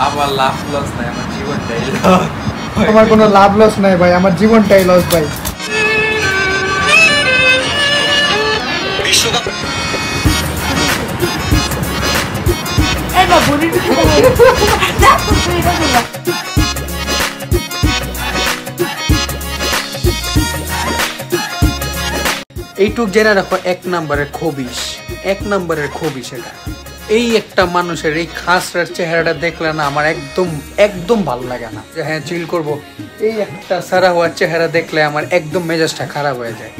আমার লাভ লস নাই, আমার জীবনটাই লস। আমার কোনো লাভ লস নাই ভাই, আমার জীবনটাই লস ভাই। এইটুক জেনে রাখো, এক নম্বরের খবিশ, এক নম্বরের খবিশ এটা। এই একটা মানুষের এই খাসরার চেহারাটা দেখলে না আমার একদম একদম ভালো লাগে না, যে হ্যাঁ চিল করবো। এই একটা সারা হওয়ার চেহারা দেখলে আমার একদম মেজাজটা খারাপ হয়ে যায়।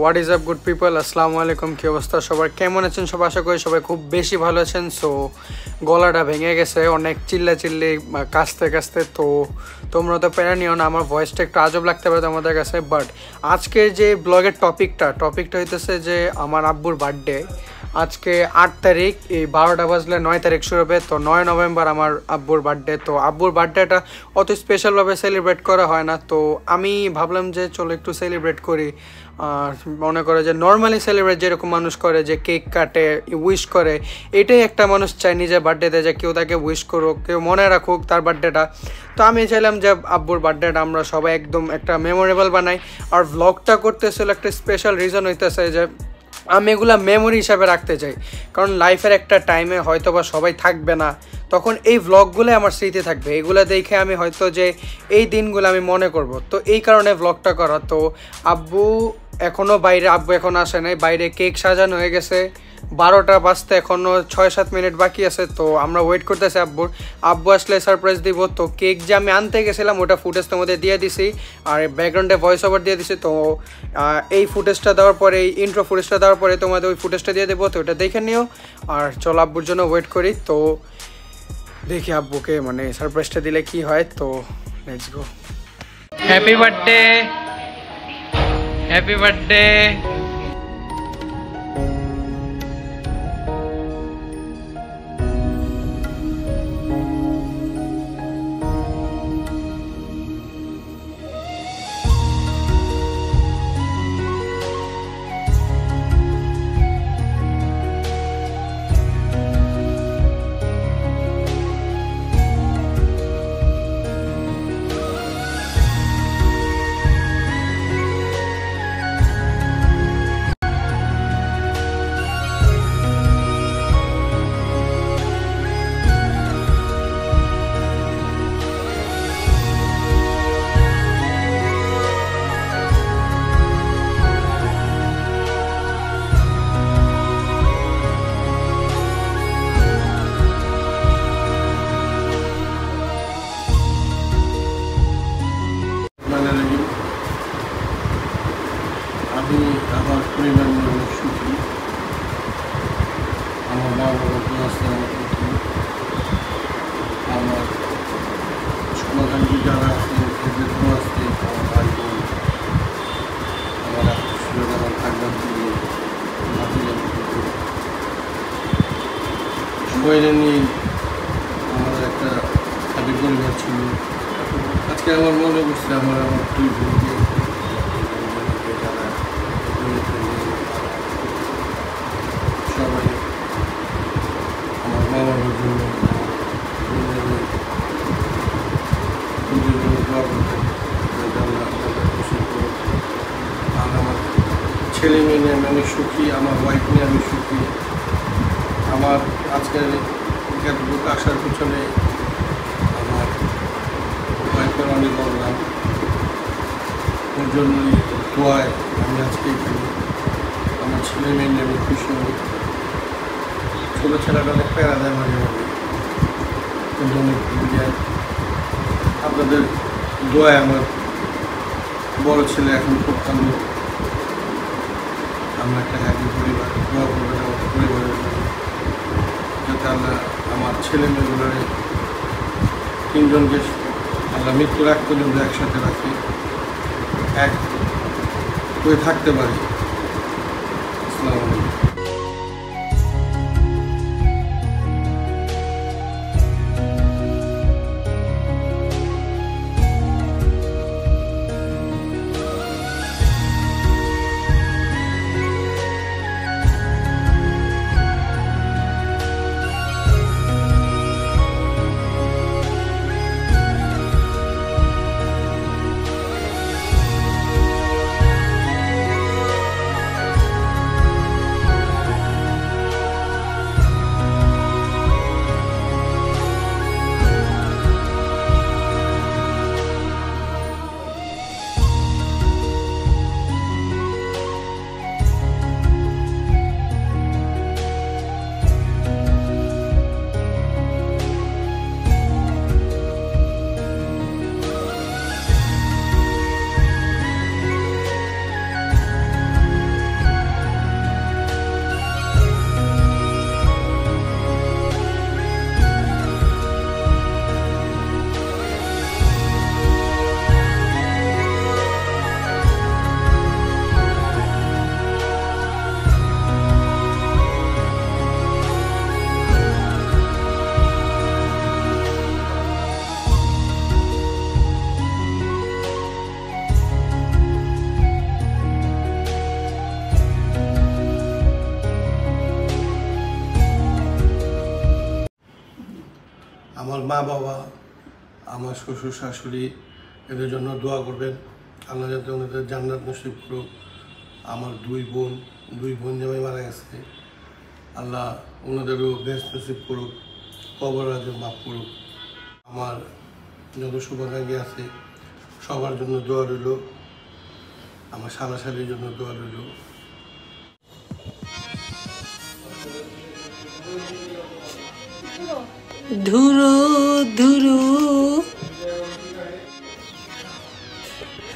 What is up good people, আসসালামু আলাইকুম। কী অবস্থা সবার, কেমন আছেন সবাই? আশা করি সবাই খুব বেশি ভালো আছেন। সো গলাটা ভেঙে গেছে অনেক চিল্লি কাশতে কাশতে, তো তোমরা তো প্যারা নিও না, আমার ভয়েসটা একটু আজব লাগতে পারে তোমাদের কাছে। বাট আজকের যে ব্লগের টপিকটা হইতেছে যে আমার আব্বুর বার্থডে। আজকে 8 তারিখ, এই 12টা বাজলে 9 তারিখ শুরু হবে। তো 9 নভেম্বর আমার আব্বুর বার্থডে। তো আব্বুর বার্থডেটা অত স্পেশালভাবে সেলিব্রেট করা হয় না, তো আমি ভাবলাম যে চলো একটু সেলিব্রেট করি। আর মনে করে যে নর্মালি সেলিব্রেট যেরকম মানুষ করে, যে কেক কাটে, উইশ করে, এটাই একটা মানুষ চায় নিজের বার্থডেতে, যে কেউ তাকে উইশ করুক, কেউ মনে রাখুক তার বার্থডেটা। তো আমি চাইলাম যে আব্বুর বার্থডেটা আমরা সবাই একদম একটা মেমোরেবল বানাই। আর ভ্লগটা করতেছিল একটা স্পেশাল রিজন হইতেছে যে আমি এগুলা মেমোরি হিসাবে রাখতে চাই, কারণ লাইফের একটা টাইমে হয়তো বা সবাই থাকবে না, তখন এই ভ্লগগুলো আমার স্মৃতি থাকবে। এগুলো দেখে আমি হয়তো যে এই দিনগুলো আমি মনে করব, তো এই কারণে ভ্লগটা করা। তো আব্বু এখনও বাইরে, আব্বু এখন আসে নাই, বাইরে কেক সাজানো হয়ে গেছে। 12টা বাজতে এখনও 6-7 মিনিট বাকি আছে, তো আমরা ওয়েট করতেছি আব্বু আসলে সারপ্রাইজ দিব। তো কেক যে আমি আনতে গেছিলাম ওটা ফুটেজ তোমাদের দিয়ে দিছি, আর ব্যাকগ্রাউন্ডে ভয়েস ওভার দিয়ে দিছি। তো এই ফুটেজটা দেওয়ার পরে, এই ইন্ট্রো ফুটেজটা দেওয়ার পরে তোমাদের ওই ফুটেজটা দিয়ে দেবো, তো ওটা দেখে নিও। আর চলো আব্বুর জন্য ওয়েট করি, তো দেখি আব্বুকে মানে সারপ্রাইজটা দিলে কি হয়। তো let's go. Happy birthday, happy birthday. আমি আমার পরিবার নিয়ে অনেক সুখী। আমার মা বাবা আছে, আমার প্রতি আমার সমাধানটি যারা আছে এদের আছে, আমার ভাই বোন, আমার আত্মীয় আমার থাকবার দিয়ে সবাই নিয়ে আমার একটা হ্যাপি পরিবার ছিল। আজকে আমার মনে করছে আমার দুই বোনকে সবাই আমার মা বাবার জন্য আর আমার ছেলে মেয়ে নিয়ে আমি অনেক সুখী, আমার ওয়াইফ নিয়ে আমি সুখী। আমার আজকের এতটুকু আসার পিছনে আমার ওয়াইফের অনেক অবদান, ওর জন্যই দোয়ায় আমি আজকে এখানে। আমার ছেলে মেয়ে নিয়ে আমি খুশি হই। ছোটো ছেলেটা অনেক প্যারা দেয় মাঝে মাঝে, কিন্তু অনেক ভুল যায়। আপনাদের দোয়ায় আমার বড় ছেলে এখন খুব ভালো। আমরা একটা হ্যাপি পরিবার, দোয়া করবেন আমাদের পরিবারের জন্য, যাতে আল্লাহ আমার ছেলে মেয়েগুলোর 3 জনকে আল্লাহ মৃত্যুর আগ পর্যন্ত একসাথে রাখে, এক হয়ে থাকতে পারি। আসসালামু আলাইকুম। আমার মা বাবা, আমার শ্বশুর শাশুড়ি, এদের জন্য দোয়া করবেন। আল্লাহ যাতে ওনাদের জান্নাত নসিব করুক। আমার দুই বোন জামাই মারা গেছে, আল্লাহ ওনাদেরও বেস্ট নসিব করুক, কবর আজম মাফ করুক। আমার যত শুভাকাঙ্ক্ষী আছে সবার জন্য দোয়া রইল, আমার সারাসারির জন্য দোয়া রইল। ধুরু ধুরু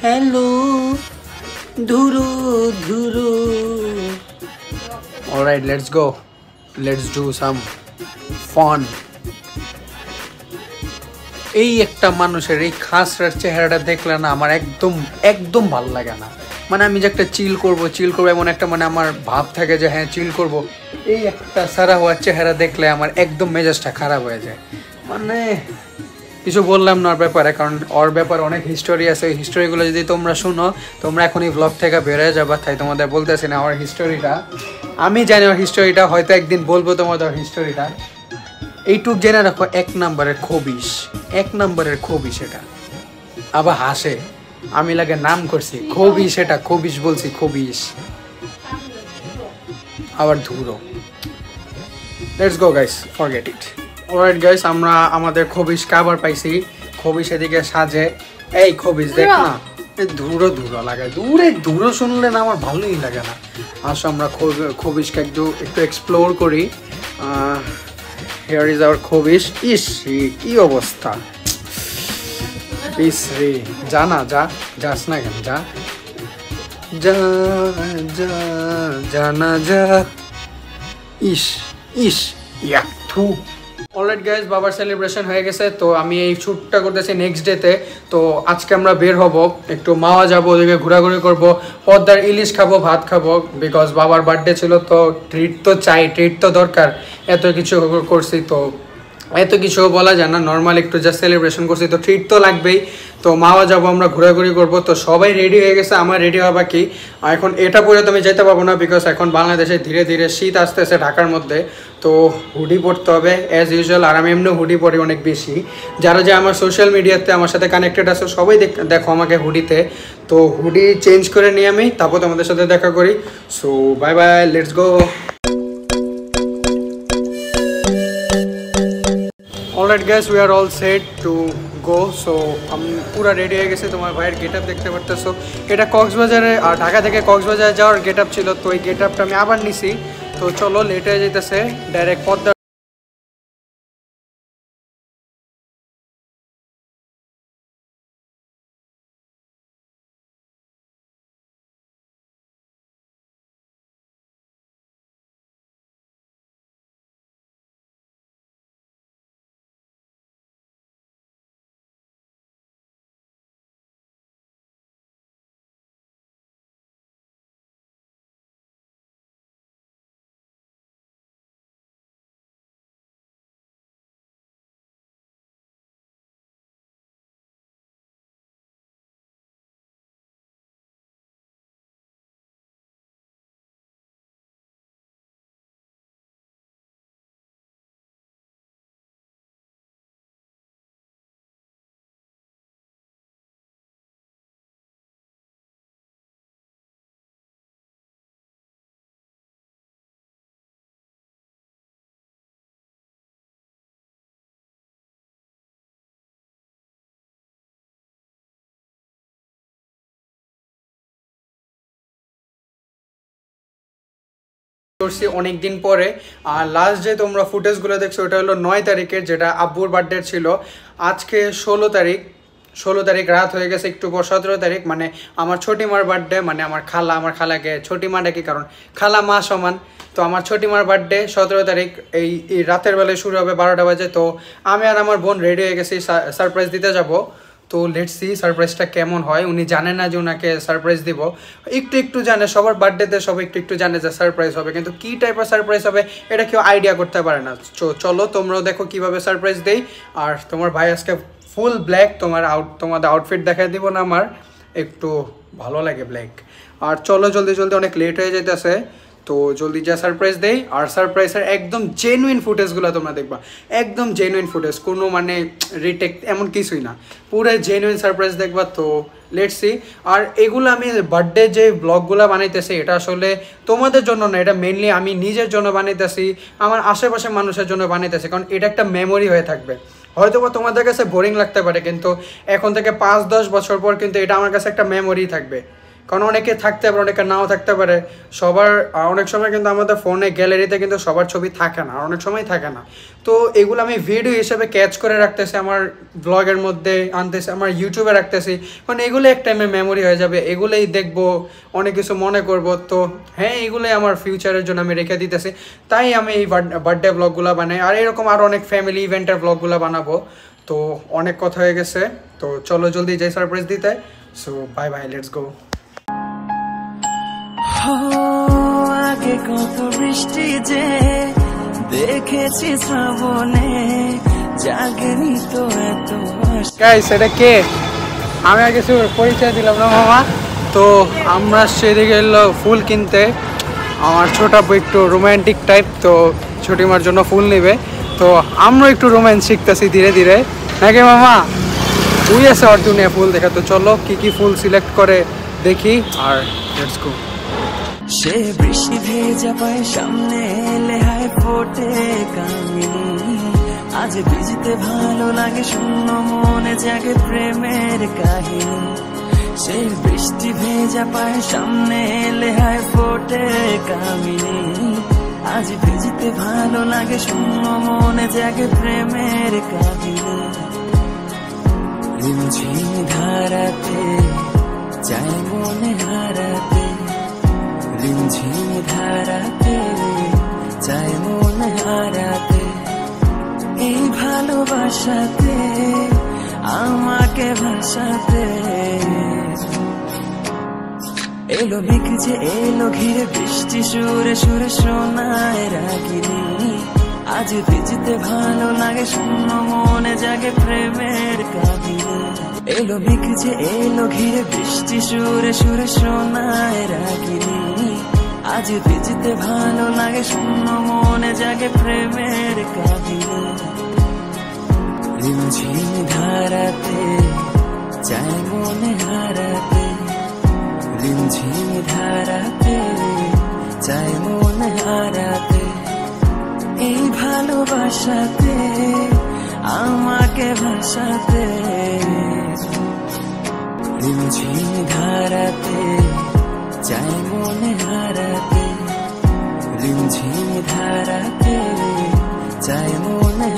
হ্যালো ধুরু ধুরু alright let's go, let's do some fun. এই একটা মানুষের এই খাসরার চেহারাটা দেখলে না আমার একদম একদম ভালো লাগে না। মানে আমি যে একটা চিল করবো এমন একটা মানে আমার ভাব থাকে যে হ্যাঁ চিল করব, এই একটা সারা হওয়ার চেহারা দেখলে আমার একদম মেজাজটা খারাপ হয়ে যায়। মানে কিছু বললাম না ওর ব্যাপারে, কারণ ওর ব্যাপারে অনেক হিস্টোরি আছে। ওই হিস্টোরিগুলো যদি তোমরা শুনো তোমরা এখনই ব্লগ থেকে বেরোয় যাবা, তাই তোমাদের বলতেছি না ওর হিস্টোরিটা। আমি জানি ওর হিস্টোরিটা, হয়তো একদিন বলবো তোমাদের ওর হিস্টোরিটা। এইটুক জেনে রাখো, এক নম্বরের খবিশ এটা। আবার হাসে, আমি লাগে নাম করছি খবিশ, এটা খবিশ বলছি, খবিশ আবার ধুরো। Let's go guys, forget it. Alright guys, আমরা আমাদের খবিশকে আবার পাইছি। খবিশ এদিকে সাজে। এই খবিশ দেখ না, ধুরো লাগে, ধুরো শুনলে না আমার ভালোই লাগে না। আসো আমরা খবিশকে একটু এক্সপ্লোর করি। হিয়ার ইজ আওয়ার খবিশ। ইস রে কি অবস্থা, ইস রে যা না, যাস না কেন, যা না যা। ইস ইয়া থু। অলরাইট গাইস, বাবার সেলিব্রেশন হয়ে গেছে, তো আমি এই শ্যুটটা করতেছি নেক্সট ডেতে। তো আজকে আমরা বের হব, একটু মাওয়া যাবো, ওদিকে ঘোরাঘুরি করবো, পদ্মার ইলিশ খাবো, ভাত খাবো, বিকজ বাবার বার্থডে ছিল, তো ট্রিট তো চাই, ট্রিট তো দরকার। এত কিছু করছি, তো এত কিছু বলা যায় না, নর্মাল একটু জাস্ট সেলিব্রেশন করছি, তো ট্রিট তো লাগবেই। তো মাওয়া যাবো, আমরা ঘোরাঘুরি করবো। তো সবাই রেডি হয়ে গেছে, আমার রেডি হওয়া বাকি। এখন এটা পরে তো আমি যেতে পারবো না, বিকজ এখন বাংলাদেশে ধীরে ধীরে শীত আসতেছে ঢাকার মধ্যে, তো হুডি পরতে হবে অ্যাজ ইউজুয়াল। আর আমি এমনি হুডি পরি অনেক বেশি। যারা যে আমার সোশ্যাল মিডিয়াতে আমার সাথে কানেক্টেড আছে সবাই দেখো আমাকে হুডিতে। তো হুডি চেঞ্জ করে নিয়ে আমি তারপর তোমাদের সাথে দেখা করি। So bye bye, let's go. Alright guys, we are all set to go. So আমি পুরো রেডি হয়ে গেছি। তোমার ভাইয়ের গেট আপ দেখতে পারতেছো, এটা কক্সবাজারে, আর ঢাকা থেকে কক্সবাজারে যাওয়ার গেট আপ ছিল, তো এই গেট আপটা আমি আবার নিছি। তো চলো, লেট হয়ে যেতেছে, ডাইরেক্ট পদ্মা করছি অনেক দিন পরে। আর লাস্ট যে তোমরা ফুটেজগুলো দেখছো ওটা হলো 9 তারিখের, যেটা আব্বুর বার্থডে ছিল। আজকে 16 তারিখ রাত হয়ে গেছে, একটু পর 17 তারিখ, মানে আমার ছোটিমার বার্থডে। মানে আমার খালাকে ছোটিমা ডাকি কারণ খালা মা সমান। তো আমার ছোটিমার বার্থডে 17 তারিখ, এই রাতের বেলায় শুরু হবে 12টা বাজে। তো আমি আর আমার বোন রেডি হয়ে গেছি সারপ্রাইজ দিতে যাব। তো লেটস সি সারপ্রাইজটা কেমন হয়। উনি জানে না যে ওনাকে সারপ্রাইজ দিব, একটু জানে, সবার বার্থডেতে সবাই একটু জানে যে সারপ্রাইজ হবে, কিন্তু কী টাইপের সারপ্রাইজ হবে এটা কেউ আইডিয়া করতে পারে না। চলো তোমরাও দেখো কিভাবে সারপ্রাইজ দেই। আর তোমার ভাই আজকে ফুল ব্ল্যাক, তোমাদের আউটফিট দেখাই দিব না, আমার একটু ভালো লাগে ব্ল্যাক। আর চলো জলদি অনেক লেট হয়ে যাইতেছে, তো জলদি যা সারপ্রাইজ দেই। আর সারপ্রাইজের একদম জেনুইন ফুটেজগুলো তোমরা দেখবা, একদম জেনুইন ফুটেজ, কোনো মানে রিটেক এমন কিছুই না, পুরো জেনুইন সারপ্রাইজ দেখবা। তো লেটস সি। আর এগুলো আমি বার্থডে যে ব্লগগুলো বানাইতেছি এটা আসলে তোমাদের জন্য না, এটা মেনলি আমি নিজের জন্য বানাইতেছি, আমার আশেপাশের মানুষের জন্য বানাইতেছি, কারণ এটা একটা মেমোরি হয়ে থাকবে। হয়তো বা তোমাদের কাছে বোরিং লাগতে পারে, কিন্তু এখন থেকে 5-10 বছর পর কিন্তু এটা আমার কাছে একটা মেমোরি থাকবে। কারণ অনেকে থাকতে পারে, অনেকে নাও থাকতে পারে, সবার অনেক সময় কিন্তু আমাদের ফোনে গ্যালারিতে কিন্তু সবার ছবি থাকে না, অনেক সময় থাকে না। তো এগুলো আমি ভিডিও হিসেবে ক্যাচ করে রাখতেছি, আমার ব্লগের মধ্যে আনতেছি, আমার ইউটিউবে রাখতেছি, কারণ এগুলো এক টাইমে মেমোরি হয়ে যাবে, এগুলোই দেখবো, অনেক কিছু মনে করব। তো হ্যাঁ, এগুলোই আমার ফিউচারের জন্য আমি রেখে দিতেছি, তাই আমি এই বার্থডে ব্লগগুলো বানাই। আর এরকম আরও অনেক ফ্যামিলি ইভেন্টের ব্লগগুলো বানাবো। তো অনেক কথা হয়ে গেছে, তো চলো জলদি যাই সারপ্রাইজ দিতে। So bye bye, let's go. আগে কত বৃষ্টি যে দেখেছি শ্রাবণে, জাগেনি তো এত। গাইস এটা কে? আমি আর কিছু পরিচয় দিলাম না মামা। তো আমরা সেদিকে এলো ফুল কিনতে, আমার ছোট আপু একটু রোমান্টিক টাইপ, তো ছোটিমার জন্য ফুল নেবে। তো আমরা একটু রোম্যান্স শিখতেছি ধীরে ধীরে, নাকি মামা? ওই আছে অর্জুন নিয়ে ফুল দেখা। তো চলো কি ফুল সিলেক্ট করে দেখি, আর লেটস গো। সে বৃষ্টি ভেজা পায় সামনে এলে হায় ফোটে কামিনী, আজ ভিজতে ভালো লাগে শূন্য মনে জাগে প্রেমের কাহিনী। সে বৃষ্টি ভেজা পায় সামনে এলে হায় ফোটে কামিনী, আজ ভিজতে ভালো লাগে শূন্য মনে জাগে প্রেমের কাহিনী। রিমঝিম ধারাতে চাই মনে হারাতে, রিমঝিম ধারাতে চাই মন হারাতে, এই ভালোবাসাতে আমাকে ভাসাতে। এলো মেঘ যে এলো ঘিরে বৃষ্টি সুরে সুরে শোনায় রাগিনী, আজ ভিজতে ভালো লাগে শূন্য মনে জাগে প্রেমের কাহিনী। এলো মেঘ যে এলো ঘিরে বৃষ্টি সুরে সুরে শোনায় রাগিনী, আজ ভিজতে ভালো লাগে শূন্য মনে জাগে প্রেমের কাহিনী। রিমঝিম ধারাতে চাই মনে হারাতে, রিমঝিম ধারাতে চাই মনে হারাতে, এই ভালোবাসাতে আমাকে ভাসাতে। রিমঝিম ধারাতে চাই মনে হারাতে, রিমঝিম ধারাতে চাই মনে।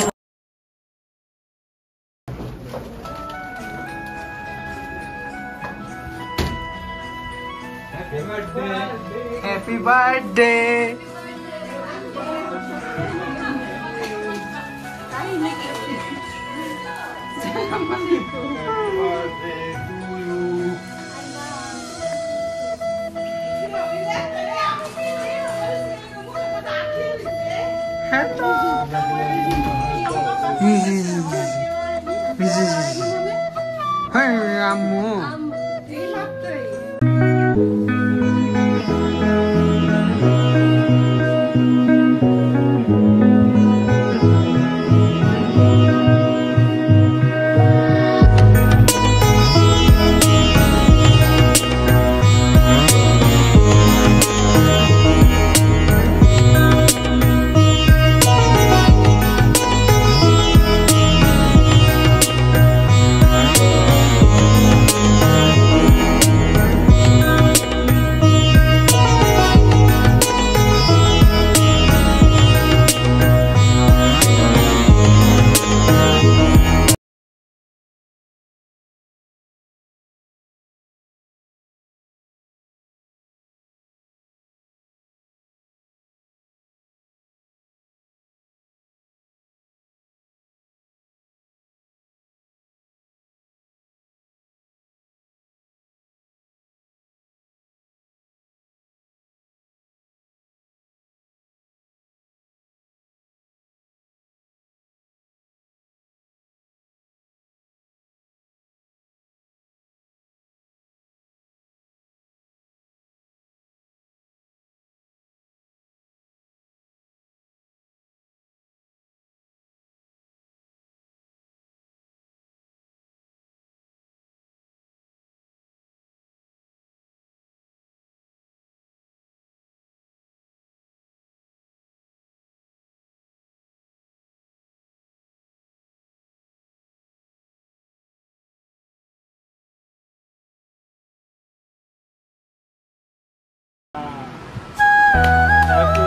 Happy birthday. আম্মু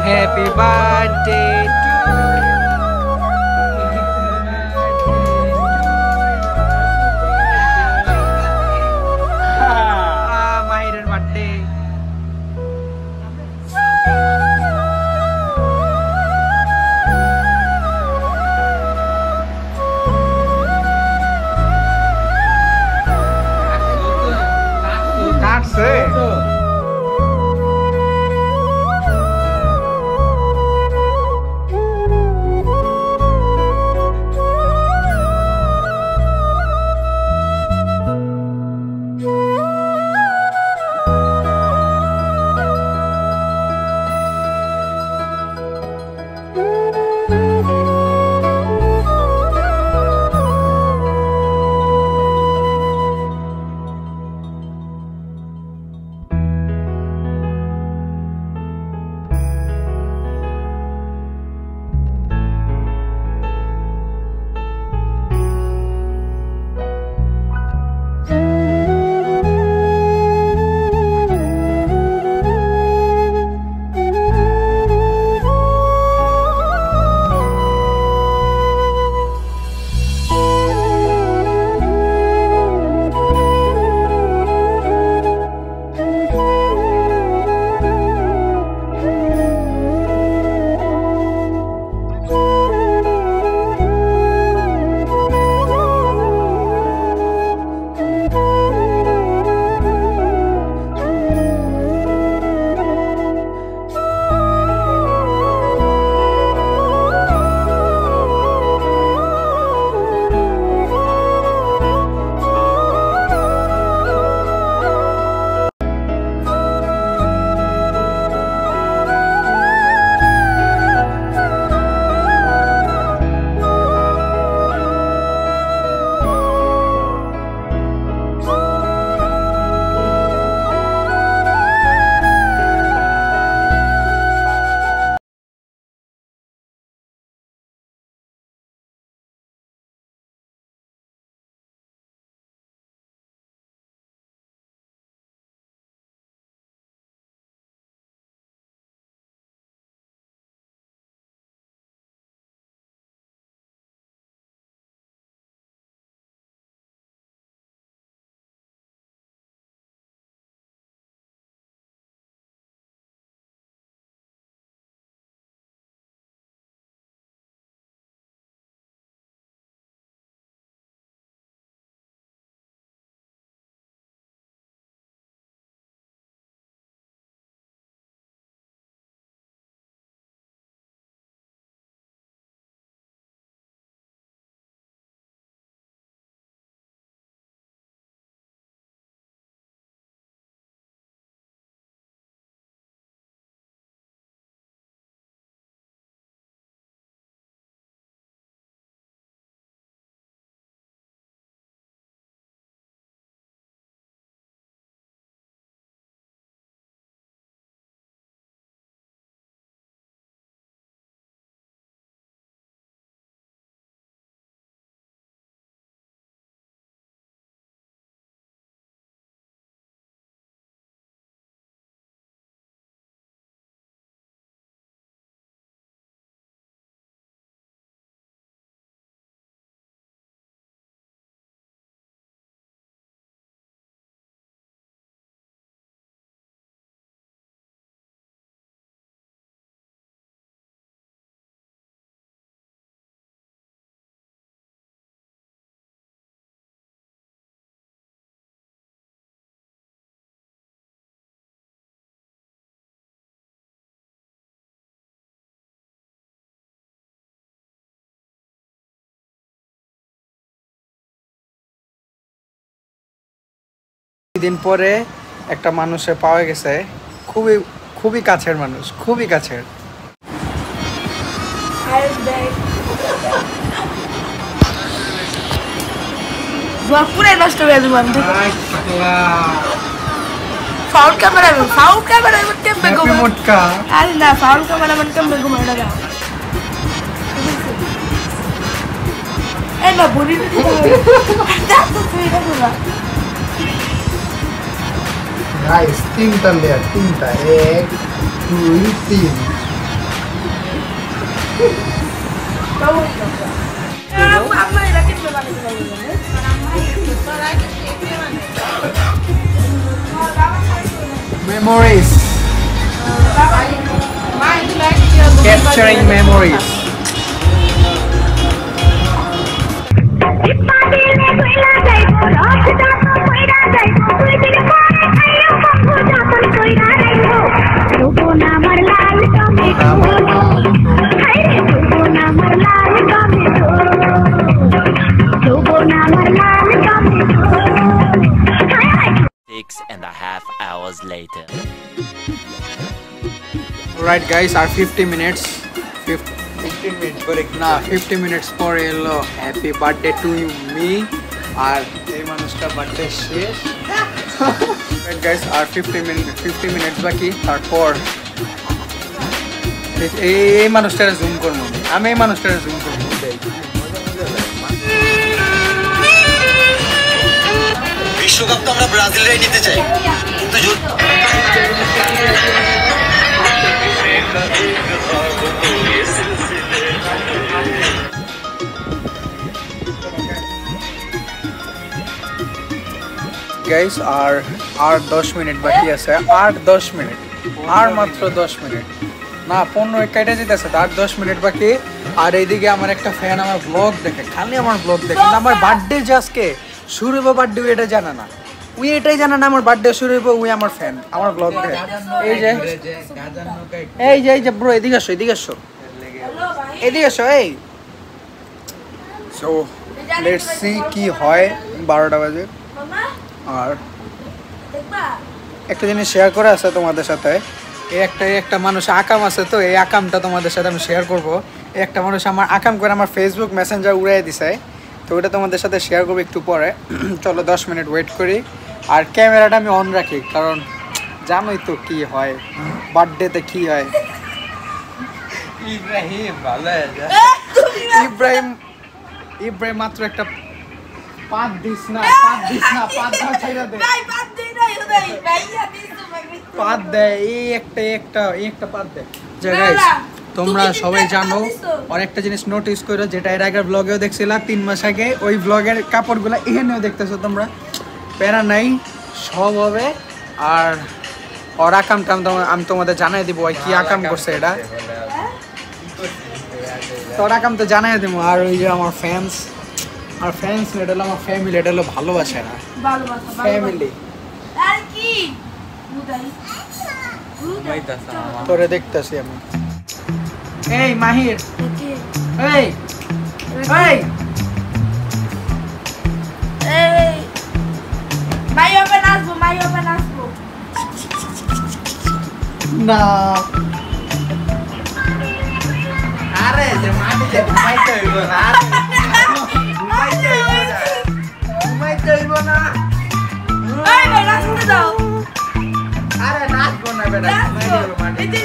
হ্যাপি বার্থডে মাহিরের বার্থডে। কাটছে দিন পরে একটা মানুষে পাওয়া গেছে, খুবই খুবই কাছের মানুষ, খুবই কাছের। পুরাই নষ্ট হয়ে যাবে। ফাউল ক্যামেরাম্যান, ফাউল ক্যামেরাম্যান কেমনে ঘুমায়? মোটকা আরে না, ফাউল ক্যামেরাম্যান কেমনে ঘুমায় না? এই না বলি না তুই এটা ঘুমা। গাইস, তিনটা লেয়ার, তিনটা, 1 2 3 Memories. Capturing memories. Hours later. Alright guys, our 50 minutes. 15 minutes করে না 50 minutes পরে এলো হ্যাপি বার্থডে টু মি আর এই মানুষটা বার্থডে শেষ গাইস আর 50 minutes বাকি তারপর এই মানুষটারে জুম করবো আমি এই মানুষটারে জুম করবো বিশ্বকাপ তো আমরা ব্রাজিলরাই নিতে চাই কিন্তু গাইস আর 10 মিনিট বাকি আছে আর 10 মিনিট আর মাত্র 10 মিনিট না 15 কেটে যেতেছে আর 10 মিনিট বাকি আর এইদিকে আমার একটা ফ্যান আমার ব্লগ দেখে খালি আমার ব্লগ দেখে আমার বার্থডে আজকে শুরু হবে বার্থডে এটা জানা না উই এটাই জানা না আমার বার্থডে শুরু হবে উই আমার ফ্যান আমার ব্লগ দেখে এই যে ব্রো এদিকে আসো এদিকে আসো এই সো লেটস সি কি হয় 12টা বাজে আর একটা জিনিস শেয়ার করে আছে তোমাদের সাথে একটা মানুষ আকাম আছে তো এই আকামটা তোমাদের সাথে আমি শেয়ার করব একটা মানুষ আমার আকাম করে আমার ফেসবুক মেসেঞ্জার উড়াই দিছে তো ওটা তোমাদের সাথে শেয়ার করবো একটু পরে চলো 10 মিনিট ওয়েট করি আর ক্যামেরাটা আমি অন রাখি কারণ জানোই তো কি হয় বার্থডেতে কি হয় ইব্রাহিম ভালো আছে ইব্রাহিম মাত্র একটা পাত দিস না পাত দাও ছাইরা দে পাত দে এই একটা পাত দে গাইস তোমরা সবাই জানো আর একটা জিনিস নোটিস করো যেটা এর আগের ব্লগেও দেখছিলা 3 মাস আগে ওই ব্লগের কাপড়গুলো এখানেও দেখতেছো তোমরা প্যারা নাই সব হবে আর ওর আকামটা আমি তোমাদের জানাই দিব ওই কি আকাম করছে এটা তোর আকাম তো জানাই দিব আর ওই যে আমার ফ্যান্স এটা হলো আমার ফ্যামিলি এটা হলো ভালোবাসা না ফ্যামিলি আর কি তোরে দেখতেছি আমি এই মাহির এই মাই ওপেন আসবো না আরে যে মাটিতে ঘুমাইতে হইব না ঘুমাইতে হইব না এই ভাই নাচতে দাও আরে নাচবো না বেটা ঘুমাইতে হইব মাটিতে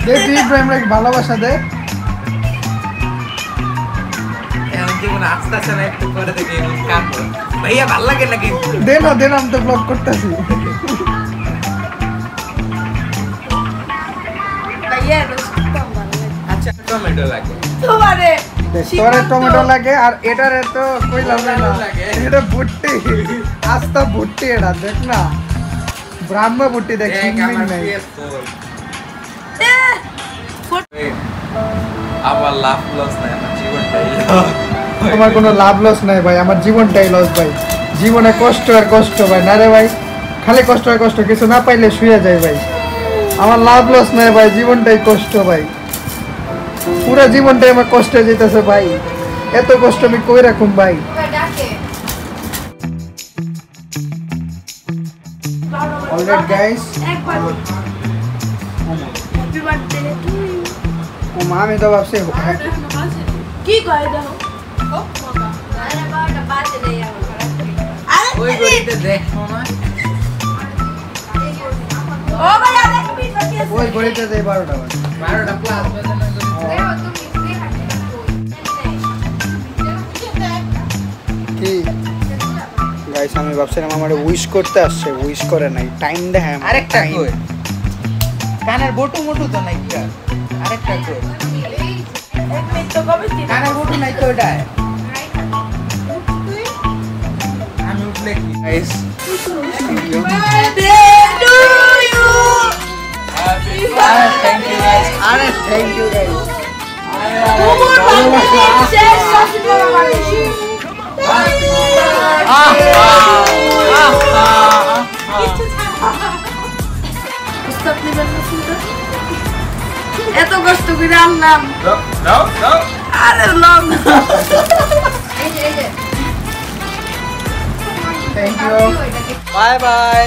দেখি ইব্রাহিম রে ভালোবাসা দে এখন জীবন আস্তে আস্তে একটু করে দেখি কাম ভাইয়া ভালো লাগে নাকি দে না আমি তো ব্লগ করতেছি ভাইয়া রসগোল্লা ভালো লাগে আচ্ছা টমেটো লাগে তোমারে তোরে টমেটো লাগে আর এটারে তো কইলাম না এটা ভুট্টি আস্তা ভুট্টি এটা দেখ না ব্রাহ্ম ভুট্টি দেখ সিংমিং নাই আবার লাভ লস নাই আমার জীবনটাই আমার কোনো লাভ লস নাই ভাই আমার জীবনটাই লস ভাই জীবনে কষ্ট আর কষ্ট ভাই না রে ভাই খালি কষ্ট আর কষ্ট কিছু না পাইলে শুয়ে যায় ভাই আমার লাভ লস নাই ভাই জীবনটাই কষ্ট ভাই পুরো জীবনটাই আমার কষ্টে যেতেছে ভাই এত কষ্ট আমি কই রাখুম ভাই অলরাইট গাইস একবার হ্যাপি বার্থডে টু ইউ ও মা আমি তো ভাবছি কি কয় দাও আরে বাবা বার্থডে ওই গড়িতে দেখো না ও ভাই আরে কি বাকি আছে ওই ঘড়িতে দেই 12টা বাজে 12টা প্লাস বাজে না কি গাইস আমি ভাবছিলাম আমারে উইশ করতে আসছে উইশ করে নাই টাইম দেখে আরেকটা কই কানের বটু মোটু তো নাই একটা আরেকটা কই কানের বটু নাই তো ওটায় আমি উঠলে কি গাইস থ্যাংক ইউ গাইস আরে থ্যাংক ইউ গাইস এত কষ্ট করে আনলাম আরে long thank you bye bye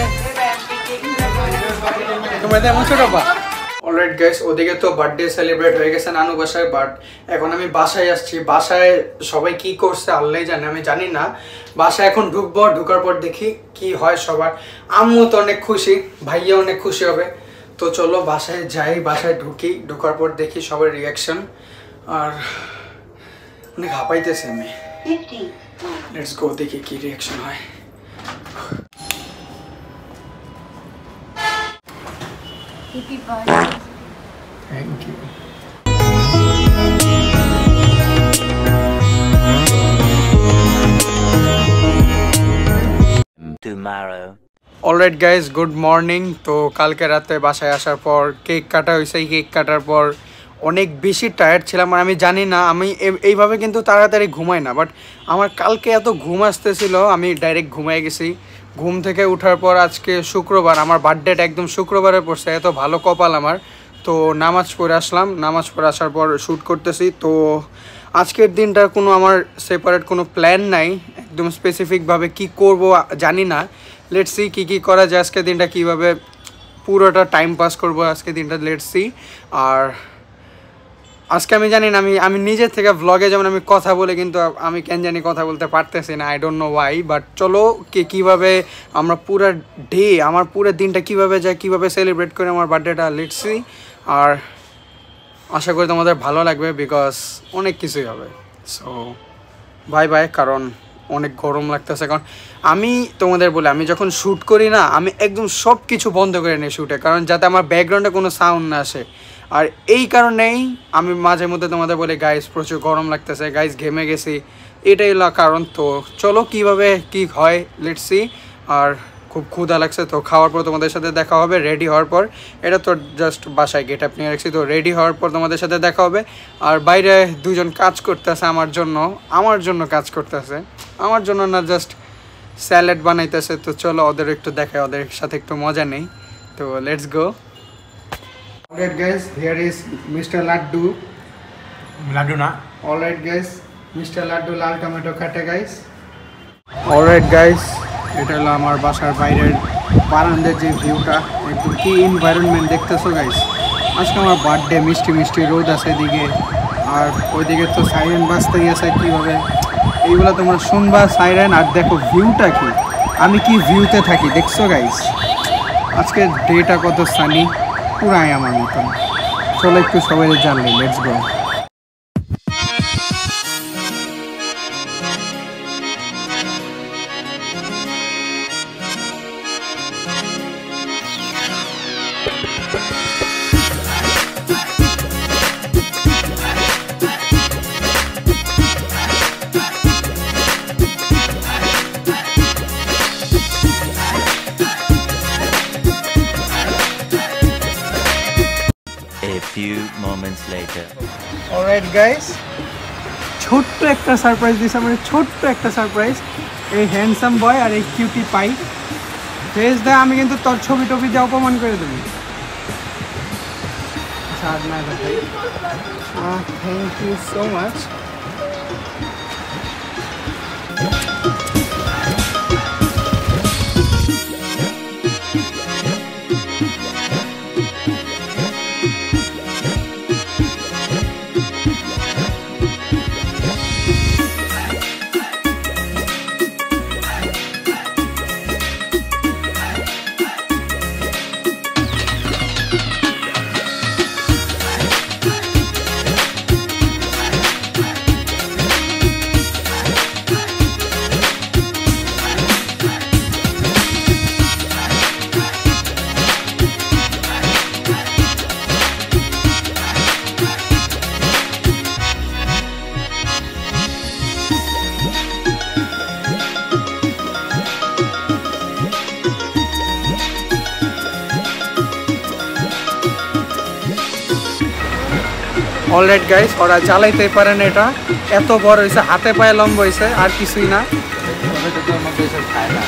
তোমরা তেমন ছোট পা অলরাইট গাইস ওদিকে তো বার্থডে সেলিব্রেট হয়ে গেছে নানু বাসায় বাট এখন আমি বাসায় আসছি বাসায় সবাই কি করছে আল্লাহই জানে আমি জানি না বাসায় এখন ঢুকবো ঢোকার পর দেখি কি হয় সবার আম্মু তো অনেক খুশি ভাইয়া অনেক খুশি হবে তো চলো বাসায় যাই বাসায় ঢুকি ঢোকার পর দেখি সবার রিয়াকশন আর অনেক হাঁপাইতেছে আমি লেটস গো দেখি কি রিয়াকশন হয় Thank you. Tomorrow. Alright guys good morning তো কালকে রাতে বাসায় আসার পর কেক কাটা হয়েছে এই কেক কাটার পর অনেক বেশি টায়ার্ড ছিলাম আর আমি জানি না আমি এইভাবে কিন্তু তাড়াতাড়ি ঘুমাই না বাট আমার কালকে এত ঘুম আসতেছিল আমি ডাইরেক্ট ঘুমাই গেছি ঘুম থেকে ওঠার পর আজকে শুক্রবার আমার বার্থডেটা একদম শুক্রবারে পড়ছে এত ভালো কপাল আমার তো নামাজ পড়ে আসলাম নামাজ পড়ে আসার পর শ্যুট করতেছি তো আজকের দিনটার কোনো আমার সেপারেট কোনো প্ল্যান নাই একদম স্পেসিফিকভাবে কি করব জানি না লেটস সি কী কী করা যায় আজকের দিনটা কীভাবে পুরোটা টাইম পাস করবো আজকের দিনটা লেটস সি আর আজকে আমি জানি না আমি নিজের থেকে ভ্লগে যেমন আমি কথা বলে কিন্তু আমি কেন জানি কথা বলতে পারতেছি না I don't know Y but চলো কীভাবে আমরা পুরো ডে আমার পুরো দিনটা কীভাবে যায় কীভাবে সেলিব্রেট করে আমার বার্থডেটা লেটস সি আর আশা করি তোমাদের ভালো লাগবে বিকজ অনেক কিছুই হবে সো বাই বাই কারণ অনেক গরম লাগতেছে কারণ আমি তোমাদের বলে আমি যখন শ্যুট করি না আমি একদম সব কিছু বন্ধ করে নিই শ্যুটে কারণ যাতে আমার ব্যাকগ্রাউন্ডে কোনো সাউন্ড না আসে আর এই কারণেই আমি মাঝে মধ্যে তোমাদের বলি গাইস প্রচুর গরম লাগতেছে গাইস ঘেমে গেছি এটাই হলো কারণ তো চলো কীভাবে কি হয় লেটস সি আর খুব ক্ষুধা লাগছে তো খাওয়ার পর তোমাদের সাথে দেখা হবে রেডি হওয়ার পর এটা তো জাস্ট বাসায় গেট আপ নিয়ে রাখছি তো রেডি হওয়ার পর তোমাদের সাথে দেখা হবে আর বাইরে দুজন কাজ করতেছে আমার জন্য কাজ করতেছে আমার জন্য না জাস্ট স্যালাড বানাইতেছে তো চলো ওদের একটু দেখাই ওদের সাথে একটু মজা নেই তো let's go alright guys here is mister Laddu না অলরাইট গাইস মিস্টার লাড্ডু লাল টমেটো কাটে গাইস অলরাইট গাইস এটা হলো আমার বাসার বাইরের বারান্দার যে ভিউটা একটু কি এনভায়রনমেন্ট দেখতেছো গাইস আজকে আমার বার্থডে মিষ্টি মিষ্টি রোদ আছে এদিকে আর ওইদিকে তো সাইরেন বাজতেই আছে কীভাবে এইগুলো তোমরা শুনবা সাইরেন আর দেখো ভিউটা কি আমি কি ভিউতে থাকি দেখছো গাইস আজকে ডেটা কত সানি পুরাই আমার মতন চলো একটু সবাই জানলে let's go A few moments later. Alright guys ছোট্ট একটা সারপ্রাইজ দিছে আমার ছোট্ট একটা সারপ্রাইজ এই হ্যান্ডসাম বয় আর এই কিউটি পাই ফেস দেয় আমি কিন্তু তোর ছবি টবি দিয়ে অপমান করে দেবো thank you so much alright guys, ওরা চালাইতে পারে না, এটা এত বড় হয়েছে, হাতে পায়ে লম্বা হয়েছে, আর কিছুই না। খায় না।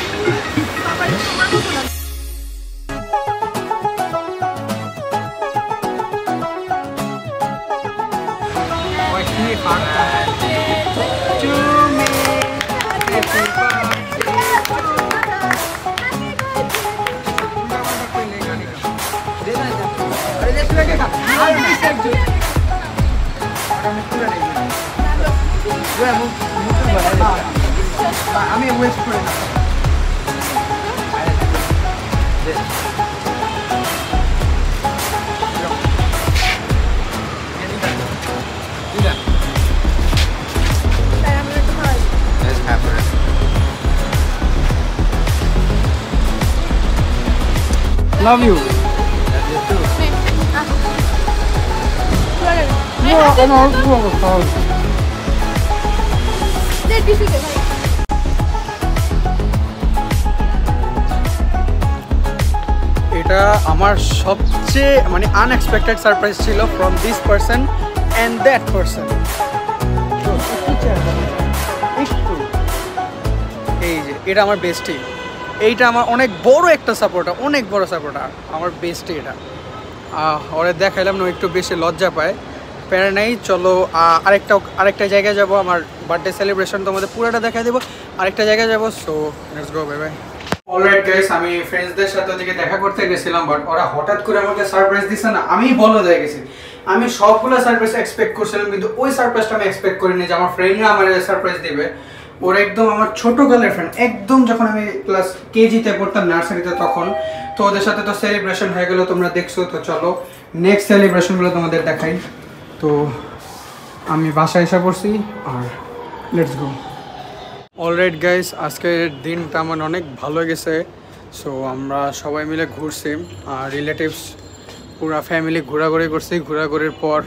আমি ওয়েস্ট করে না। Love you. এটা আমার সবচেয়ে মানে আনএক্সপেক্টেড সারপ্রাইজ ছিল from this person and that person. এই যে এটা আমার বেস্টি, এইটা আমার অনেক বড় একটা সাপোর্টার, অনেক বড় সাপোর্টার, আমার বেস্টি এটা। ওরা দেখাইলাম না, একটু বেশি লজ্জা পায়, প্যারা নেই। চলো আরেকটা জায়গায় যাব, আমার বার্থডে সেলিব্রেশন তোমাদের পুরোটা দেখাই দেবো, আরেকটা জায়গায় যাবো। So let's go, by bye. Alright guys, আমি ফ্রেন্ডসদের সাথে ওদিকে দেখা করতে গেছিলাম, বাট ওরা হঠাৎ করে আমাকে সারপ্রাইজ দিছে না, আমি বলো হয়ে গেছি। আমি সবগুলো সারপ্রাইজ এক্সপেক্ট করছিলাম, কিন্তু ওই সারপ্রাইজটা আমি এক্সপেক্ট করিনি যে আমার ফ্রেন্ডরা আমার সারপ্রাইজ দিবে। ওরা একদম আমার ছোটোকালের ফ্রেন্ড, একদম যখন আমি ক্লাস কেজিতে পড়তাম, নার্সারিতে, তখন। তো ওদের সাথে তো সেলিব্রেশন হয়ে গেলো, তোমরা দেখছো। তো চলো নেক্সট সেলিব্রেশনগুলো তোমাদের দেখাই। তো আমি বাসায় এসে পড়ছি, আর লেটস গো। অলরাইট গাইস, আজকের দিনটা আমার অনেক ভালো গেছে। সো আমরা সবাই মিলে ঘুরছি, আর রিলেটিভস পুরা ফ্যামিলি ঘোরাঘুরি করছি। ঘোরাঘুরির পর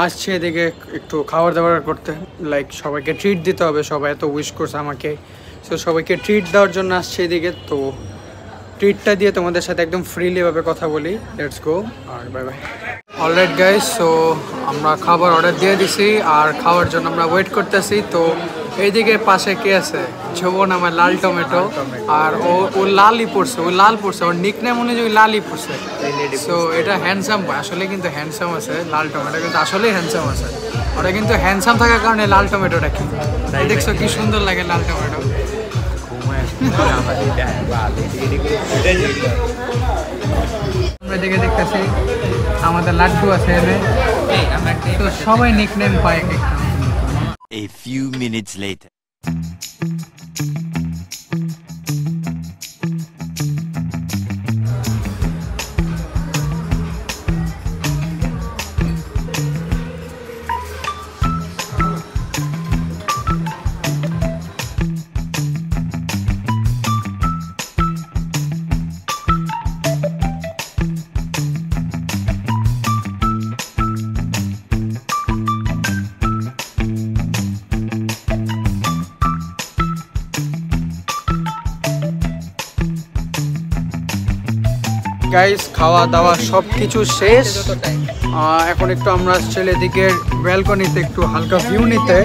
আসছে এদিকে একটু খাবার দাবার করতে, লাইক সবাইকে ট্রিট দিতে হবে, সবাই এত উইশ করছে আমাকে। সো সবাইকে ট্রিট দেওয়ার জন্য আসছে এদিকে। তো ট্রিটটা দিয়ে তোমাদের সাথে একদম ফ্রিলিভাবে কথা বলি। লেটস গো, আর bye bye. Alright guys, so আমরা খাবার অর্ডার দিয়ে দিছি, আর খাওয়ার জন্য আমরা ওয়েট করতেছি। তো এইদিকে পাশে কে আছে? ছোবন, আমার লাল টমেটো, আর ও লালই পড়ছে, ও লাল পড়ছে, ওর নিকনেম অনুযায়ী লালই পড়ছে। সো এটা হ্যান্ডসাম, আসলে কিন্তু হ্যান্ডসাম আছে লাল টমেটো, কিন্তু আসলেই হ্যান্ডসাম আছে। ওটা কিন্তু হ্যান্ডসাম থাকার কারণে লাল টমেটোটা কি দেখছো, কি সুন্দর লাগে লাল টমেটো। আমরা এদিকে দেখতেছি আমাদের লাড্ডু আছে এনে, তো সবাই নিকনেম পায় একটা। A few minutes later. Guys, খাওয়া দাওয়া সব কিছু শেষ। এখন একটু আমরা ছেলে দিকে ব্যালকনিতে একটু হালকা ভিউ নিতে।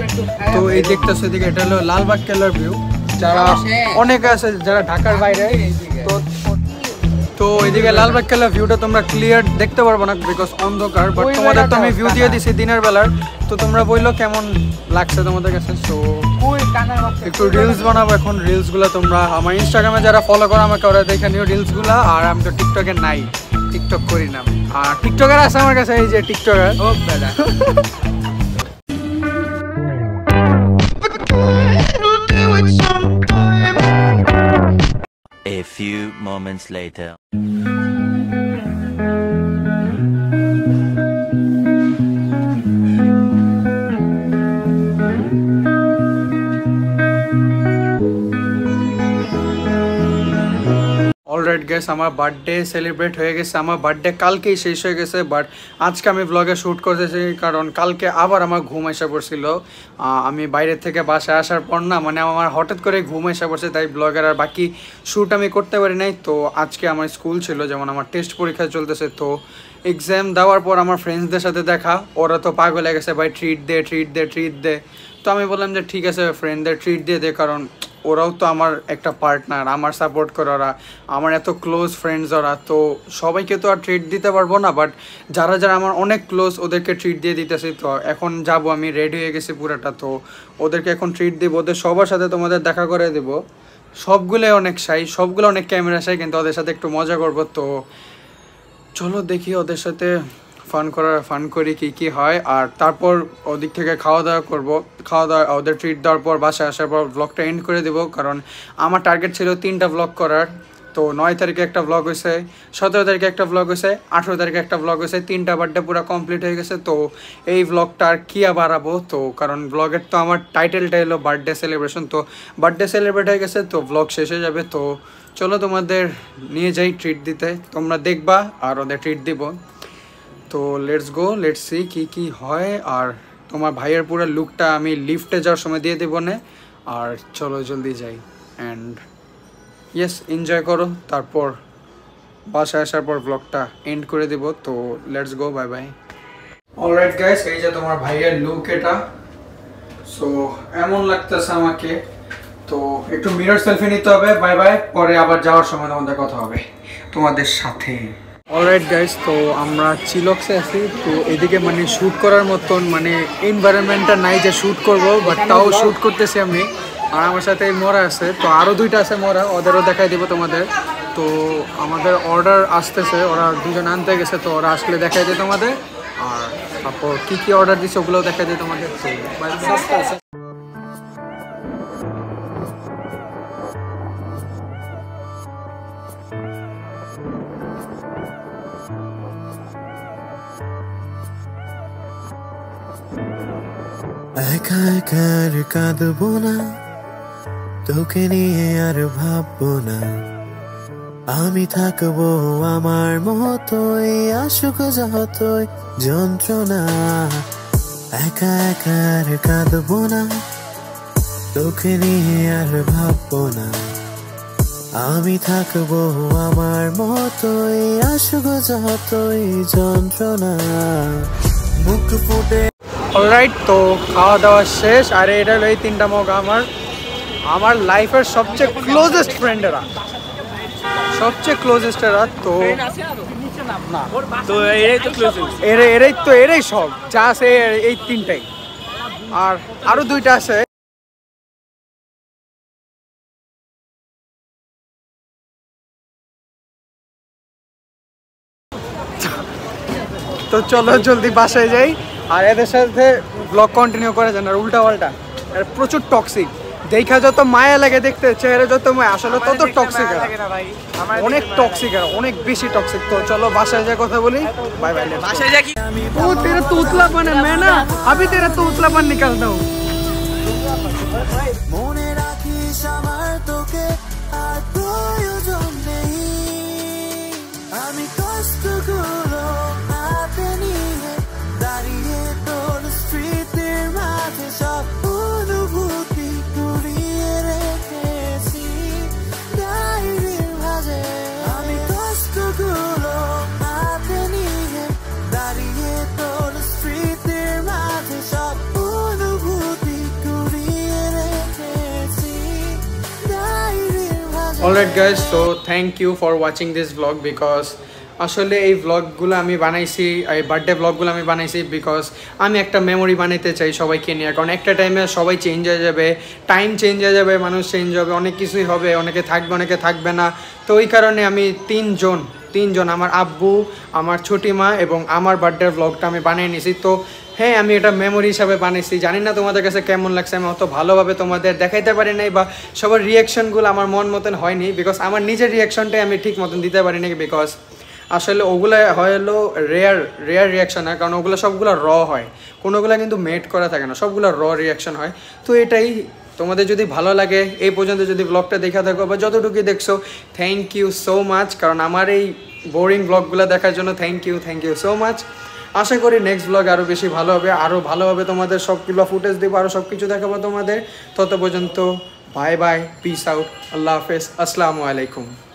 তো এই দেখতেছে এদিকে, এটা হলো লালবাগ কেল্লার ভিউ। যারা অনেকে আছে যারা ঢাকার বাইরে, তো এইদিকে লালবাগ কেল্লার ভিউটা তোমরা ক্লিয়ার দেখতে পারবো না, বিকজ অন্ধকার। বাট তোমাদের তো আমি ভিউ দিয়ে দিছি দিনের বেলার, তো তোমরা বললো কেমন লাগছে তোমাদের কাছে। সো একটু রিলস বানাবো এখন। রিলসগুলো তোমরা আমার ইনস্টাগ্রামে যারা ফলো করো আমাকে, ওরা দেখে নিও রিলসগুলো। আর আমি তো টিকটকে নাই, টিকটক করি না। আর টিকটকার আছে আমার কাছে, এই যে টিকটকার। ও দাদা, A few moments later. Alright guys, আমার বার্থডে সেলিব্রেট হয়ে গেছে। আমার বার্থডে কালকেই শেষ হয়ে গেছে, বাট আজকে আমি ব্লগে শ্যুট করতেছি কারণ কালকে আবার আমার ঘুম এসে পড়ছিল। আমি বাইরে থেকে বাসায় আসার পর না মানে আমার হঠাৎ করে ঘুম এসে পড়ছে, তাই ব্লগের আর বাকি শ্যুট আমি করতে পারি নাই। তো আজকে আমার স্কুল ছিল, যেমন আমার টেস্ট পরীক্ষা চলতেছে, তো এক্সাম দেওয়ার পর আমার ফ্রেন্ডসদের সাথে দেখা, ওরা তো পাগল হয়ে গেছে, ভাই ট্রিট দে ট্রিট দে ট্রিট দে। তো আমি বললাম যে ঠিক আছে ফ্রেন্ডদের ট্রিট দিয়ে দে, কারণ ওরাও তো আমার একটা পার্টনার, আমার সাপোর্ট করে ওরা, আমার এত ক্লোজ ফ্রেন্ডস ওরা, তো সবাইকে তো আর ট্রিট দিতে পারবো না, বাট যারা যারা আমার অনেক ক্লোজ ওদেরকে ট্রিট দিয়ে দিতেছি। তো এখন যাব, আমি রেডি হয়ে গেছি পুরাটা, তো ওদেরকে এখন ট্রিট দিব, ওদের সবার সাথে তোমাদের দেখা করে দেবো। সবগুলোই অনেক শাই, সবগুলো অনেক ক্যামেরা শাই, কিন্তু ওদের সাথে একটু মজা করবো। তো চলো দেখি ওদের সাথে ফান করি কি হয়, আর তারপর ওদিক থেকে খাওয়া দাওয়া করবো। খাওয়া দাওয়া ওদের ট্রিট দেওয়ার পর বাসায় আসার পর ব্লগটা এন্ড করে দেবো, কারণ আমার টার্গেট ছিল 3টা ব্লগ করার। তো 9 তারিখে একটা ব্লগ হয়েছে, 17 তারিখে একটা ব্লগ হয়েছে, 18 তারিখে একটা ব্লগ হয়েছে, 3টা বার্থডে পুরো কমপ্লিট হয়ে গেছে। তো এই ব্লগটা আর কি বাড়াবো, তো কারণ ব্লগের তো আমার টাইটেলটা এলো বার্থডে সেলিব্রেশন, তো বার্থডে সেলিব্রেট হয়ে গেছে, তো ব্লগ শেষ হয়ে যাবে। তো চলো তোমাদের নিয়ে যাই ট্রিট দিতে, তোমরা দেখবা আর ওদের ট্রিট দিব। তো লেটস গো, লেটস সি কি হয়। আর তোমার ভাইয়ের পুরো লুকটা আমি লিফটে যাওয়ার সময় দিয়ে দেবো না, আর চলো জলদি যাই অ্যান্ড ইয়েস এনজয় করো, তারপর বাসায় আসার পর ব্লগটা এন্ড করে দেব। তো let's go, by bye. Alright guys, এই যে তোমার ভাইয়ের লুক এটা, সো এমন লাগতেছে আমাকে। তো একটু মিরর সেলফি নিতে হবে, বাই বাই, পরে আবার যাওয়ার সময় আমাদের কথা হবে তোমাদের সাথে। অলরাইট গাইস, তো আমরা চিলক্সে আছি, তো এদিকে মানে শ্যুট করার মতন মানে এনভায়রনমেন্টটা নাই যে শ্যুট করব, বাট তাও শ্যুট করতেছি আমি। আর আমার সাথে মরা আছে, তো আরও 2টা আছে মরা, ওদেরও দেখাই দেবো তোমাদের। তো আমাদের অর্ডার আসতেছে, ওরা 2জন আনতে গেছে, তো ওরা আসলে দেখাই দেয় তোমাদের, আর তারপর কী অর্ডার দিচ্ছে ওগুলোও দেখাই দেয় তোমাদের। তো একা একার কাঁদবো না, তোকে নিয়ে আর ভাববো না, আমি থাকবো আমার মতোই, আসুক যতই যন্ত্রণা। একা একার কাঁদবো না, তোকে নিয়ে আর ভাববো না, আমি থাকবো আমার মতোই, আসুক যতই যন্ত্রণা। মুখ ফুটে অলরাইট, তো খাওয়া দাওয়া শেষ, আর এটা হলো এই 3টা মগ আমার লাইফের সবচেয়ে ক্লোজেস্ট ফ্রেন্ডেরা, সবচেয়ে ক্লোজেস্ট এরা। তো না, তো এরাই সব যা আছে, এই 3টাই, আর আরো 2টা আছে। তো চলো জলদি বাসায় যাই, আর এদের সাথে ব্লগ কন্টিনিউ করা যায় না, আর উল্টা পাল্টা প্রচুর টক্সিক, দেখা যত মায়া লাগে দেখতে, চেহারা যত মায়া, আসলে তত টক্সিক, অনেক টক্সিক, অনেক বেশি টক্সিক। তো চলো বাসায় যা কথা বলি, বাই বাই। বাসায় যা কি ও তেরা তো উতলাপন है, मैं ना अभी तेरा तो उतलापन निकालता हूँ। মনে রাখিস আমার তোকে আর প্রয়োজন নেই, আমি কষ্টগুলো হাতে নিয়ে দাঁড়িয়ে তোর স্মৃতির মাঝে সব অনুভূতি কুড়িয়ে রেখেছি ডায়েরির ভাঁজে, আমি কষ্টগুলো হাতে নিয়ে দাঁড়িয়ে তোর স্মৃতির মাঝে সব অনুভূতি কুড়িয়ে রেখেছি ডায়েরির ভাঁজে। Alright guys, so thank you for watching this blog, because আসলে এই ব্লগগুলো আমি বানাইছি, এই বার্থডে ব্লগগুলো আমি বানাইছি বিকজ আমি একটা মেমোরি বানাইতে চাই সবাইকে নিয়ে, কারণ একটা টাইমে সবাই চেঞ্জ হয়ে যাবে, টাইম চেঞ্জ হয়ে যাবে, মানুষ চেঞ্জ হবে, অনেক কিছুই হবে, অনেকে থাকবে অনেকে থাকবে না। তো ওই কারণে আমি তিনজন আমার আব্বু, আমার ছোটি মা এবং আমার বার্থডে ব্লগটা আমি বানিয়ে নিয়েছি। তো হ্যাঁ, আমি এটা মেমোরি হিসাবে বানিয়েছি, জানি না তোমাদের কাছে কেমন লাগছে, আমি অত ভালোভাবে তোমাদের দেখাইতে পারি নাই, বা সবার রিয়াকশনগুলো আমার মন মতন হয়নি, বিকজ আমার নিজের রিয়াকশনটাই আমি ঠিক মতন দিতে পারি নাই, বিকজ আসলে ওগুলো হলো রেয়ার রিয়াকশন হয়, কারণ ওগুলো সবগুলো র হয়, কোনোগুলো কিন্তু মেড করা থাকে না, সবগুলো র রিয়াকশন হয়। তো এটাই তোমাদের যদি ভালো লাগে এই পর্যন্ত যদি ব্লগটা দেখা থাকো বা যতটুকু দেখছো থ্যাংক ইউ সো মাচ, কারণ আমার এই বোরিং ব্লগগুলো দেখার জন্য থ্যাংক ইউ সো মাচ। আশা করি নেক্সট ব্লগ আরও বেশি ভালো হবে, আরও ভালোভাবে তোমাদের সবগুলো ফুটেজ দেবো, আরও সব কিছু দেখাবো তোমাদের। তত পর্যন্ত বাই বাই, পিস আউট, আল্লাহ হাফেজ, আসসালামু আলাইকুম।